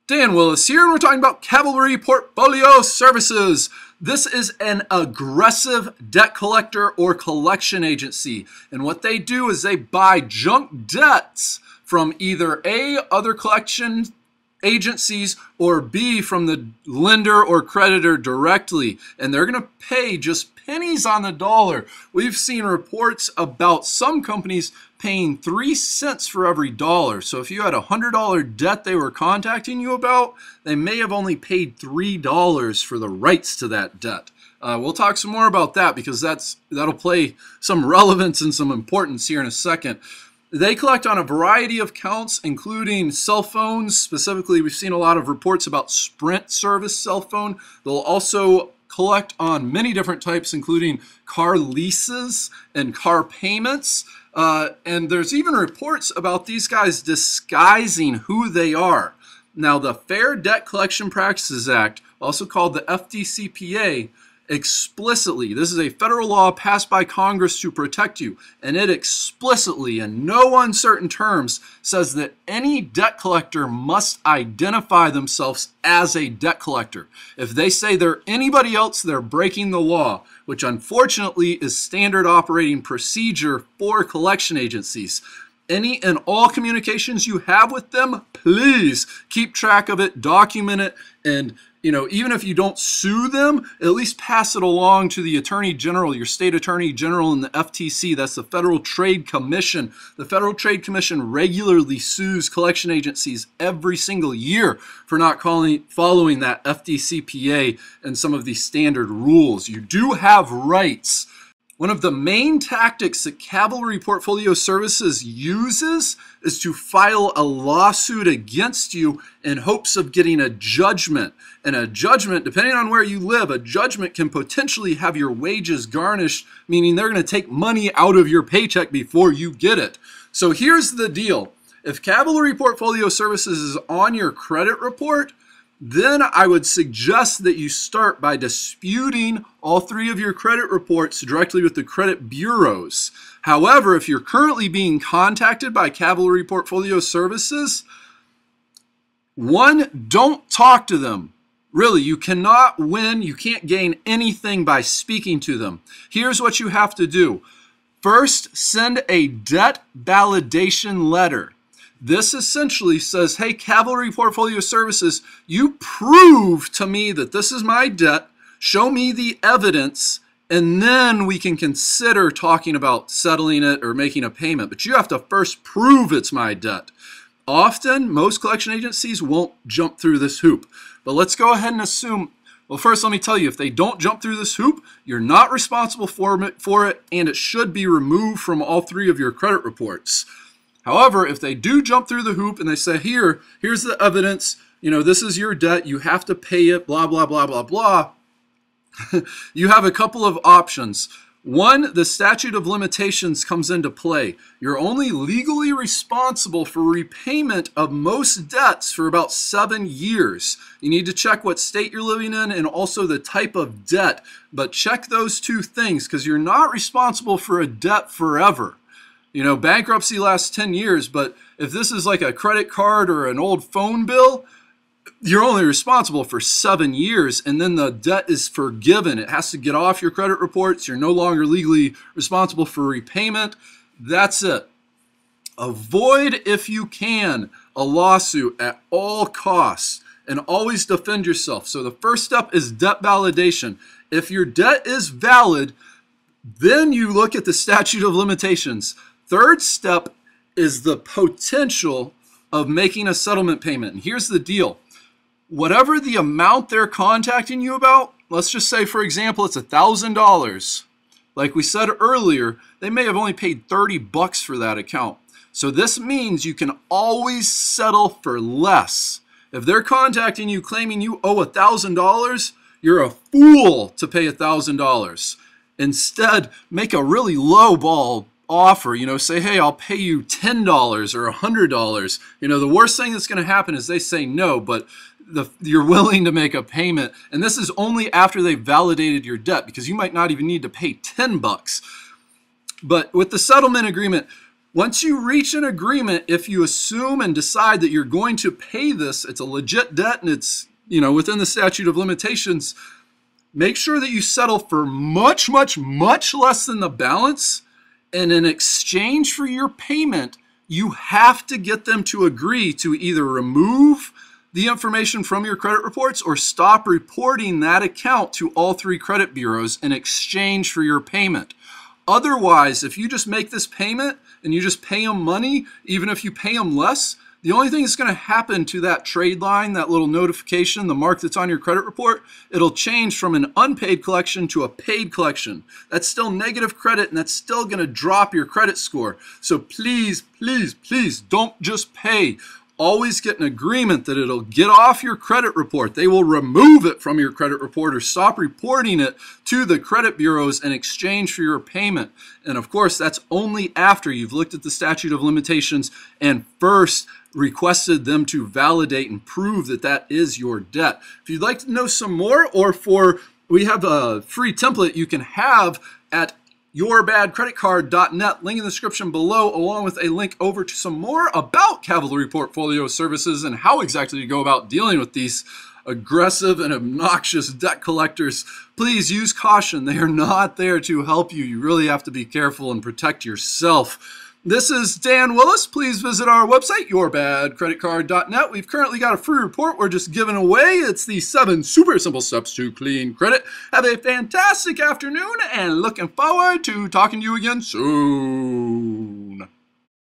Dan Willis here, and we're talking about Cavalry Portfolio Services. This is an aggressive debt collector or collection agency, and what they do is they buy junk debts from either A, other collection agencies, or B, from the lender or creditor directly, and they're going to pay just pennies on the dollar. We've seen reports about some companies paying 3 cents for every dollar. So if you had a $100 debt they were contacting you about, they may have only paid $3 for the rights to that debt. We'll talk some more about that because that'll play some relevance and some importance here in a second. They collect on a variety of counts, including cell phones. Specifically, we've seen a lot of reports about Sprint service cell phone. They'll also collect on many different types, including car leases and car payments. And there's even reports about these guys disguising who they are. Now, the Fair Debt Collection Practices Act, also called the FDCPA, explicitly, this is a federal law passed by Congress to protect you, and it explicitly, in no uncertain terms, says that any debt collector must identify themselves as a debt collector. If they say they're anybody else, they're breaking the law, which unfortunately is standard operating procedure for collection agencies. Any and all communications you have with them, please keep track of it, document it, and even if you don't sue them, at least pass it along to the Attorney General, your state Attorney General, and the FTC. That's the Federal Trade Commission. The Federal Trade Commission regularly sues collection agencies every single year for not following that FDCPA and some of these standard rules. You do have rights. One of the main tactics that Cavalry Portfolio Services uses is to file a lawsuit against you in hopes of getting a judgment. And a judgment, depending on where you live, a judgment can potentially have your wages garnished, meaning they're going to take money out of your paycheck before you get it. So here's the deal. If Cavalry Portfolio Services is on your credit report, then I would suggest that you start by disputing all 3 of your credit reports directly with the credit bureaus. However, if you're currently being contacted by Cavalry Portfolio Services, 1, don't talk to them. Really, you cannot win, you can't gain anything by speaking to them. Here's what you have to do. First, send a debt validation letter. This essentially says, hey, Cavalry Portfolio Services, you prove to me that this is my debt, show me the evidence, and then we can consider talking about settling it or making a payment. But you have to first prove it's my debt. Often, most collection agencies won't jump through this hoop. But let's go ahead and assume, well, first let me tell you, if they don't jump through this hoop, you're not responsible for it, and it should be removed from all 3 of your credit reports. However, if they do jump through the hoop and they say, here's the evidence, this is your debt, you have to pay it, blah, blah, blah, blah, blah, you have a couple of options. 1, the statute of limitations comes into play. You're only legally responsible for repayment of most debts for about 7 years. You need to check what state you're living in and also the type of debt. But check those 2 things because you're not responsible for a debt forever. Bankruptcy lasts 10 years, but if this is like a credit card or an old phone bill, you're only responsible for 7 years, and then the debt is forgiven. It has to get off your credit reports. You're no longer legally responsible for repayment. That's it. Avoid, if you can, a lawsuit at all costs, and always defend yourself. So the first step is debt validation. If your debt is valid, then you look at the statute of limitations. Third step is the potential of making a settlement payment. And here's the deal. Whatever the amount they're contacting you about, let's just say, for example, it's $1,000. Like we said earlier, they may have only paid $30 for that account. So this means you can always settle for less. If they're contacting you claiming you owe $1,000, you're a fool to pay $1,000. Instead, make a really low ball offer, say, hey, I'll pay you $10 or $100. The worst thing that's going to happen is they say no, but you're willing to make a payment. And this is only after they've validated your debt because you might not even need to pay $10. But with the settlement agreement, Once you reach an agreement, if you assume and decide that you're going to pay this, it's a legit debt and it's, within the statute of limitations, make sure that you settle for much, much, much less than the balance. And in exchange for your payment, you have to get them to agree to either remove the information from your credit reports or stop reporting that account to all 3 credit bureaus in exchange for your payment. Otherwise, if you just make this payment and you just pay them money, even if you pay them less, the only thing that's going to happen to that trade line, that little notification, the mark that's on your credit report, it'll change from an unpaid collection to a paid collection. That's still negative credit, and that's still going to drop your credit score. So please, please, please don't just pay. Always get an agreement that it'll get off your credit report. They will remove it from your credit report or stop reporting it to the credit bureaus in exchange for your payment. And of course, that's only after you've looked at the statute of limitations and first requested them to validate and prove that that is your debt. If you'd like to know some more, we have a free template you can have at yourbadcreditcard.net, link in the description below, along with a link over to some more about Cavalry Portfolio Services and how exactly you go about dealing with these aggressive and obnoxious debt collectors. Please use caution. They are not there to help you. You really have to be careful and protect yourself. This is Dan Willis. Please visit our website, yourbadcreditcard.net. We've currently got a free report we're just giving away. It's the 7 super simple steps to clean credit. Have a fantastic afternoon and looking forward to talking to you again soon.